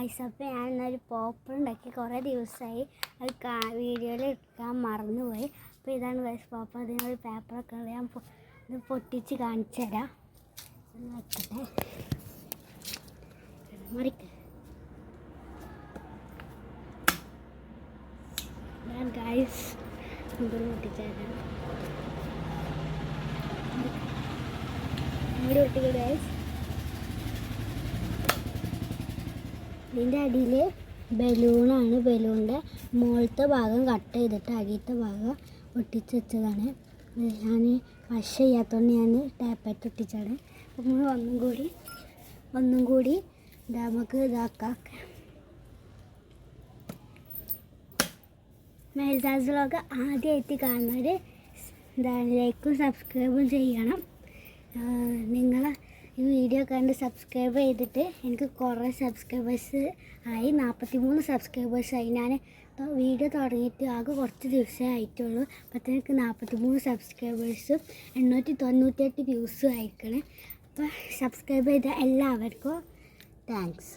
Guys, അപ്പോൾ ഞാൻ ഇന്നൊരു പോപ്പർ ഉണ്ടാക്കി കുറേ ദിവസമായി. അത് വീഡിയോയിൽ എടുക്കാൻ മറന്നുപോയി. അപ്പോൾ ഇതാണ് ഗായ്സ് പോപ്പർ. അതിനൊരു പേപ്പറൊക്കെ ഉണ്ട്. ഞാൻ ഇത് പൊട്ടിച്ച് കാണിച്ചു തരാം. വെക്കട്ടെ, മറിക്ക്. ഞാൻ ഗായ്സ് ഇതൊന്ന് പൊട്ടിച്ചു തരാം. ഇവിടെ ഒട്ടിക്കുക ഗായ്സ്. ഇതിൻ്റെ അടിയിൽ ബലൂണാണ്. ബലൂണിൻ്റെ മുകളിലത്തെ ഭാഗം കട്ട് ചെയ്തിട്ട് അടിയത്തെ ഭാഗം ഒട്ടിച്ച് വെച്ചതാണ്. ഞാൻ വശ ചെയ്യാത്തതുകൊണ്ട് ഞാൻ ടാപ്പായിട്ട് ഒട്ടിച്ചാണ്. അപ്പം നമ്മൾ ഒന്നും കൂടി നമുക്ക് ഇതാക്കാം. മെഹസാസ് വ്ലോഗ് ആദ്യമായിട്ട് കാണുന്നവർ ലൈക്കും സബ്സ്ക്രൈബും ചെയ്യണം. നിങ്ങൾ ഈ വീഡിയോ കണ്ട് സബ്സ്ക്രൈബ് ചെയ്തിട്ട് എനിക്ക് കുറേ സബ്സ്ക്രൈബേഴ്സ് ആയി. 43 സബ്സ്ക്രൈബേഴ്സായി. ഞാൻ വീഡിയോ തുടങ്ങിയിട്ട് ആകെ കുറച്ച് ദിവസമേ ആയിട്ടുള്ളൂ. അപ്പോൾ എനിക്ക് 43 സബ്സ്ക്രൈബേഴ്സും 898 വ്യൂസും അയക്കണം. അപ്പോൾ സബ്സ്ക്രൈബ് ചെയ്ത എല്ലാവർക്കും താങ്ക്സ്.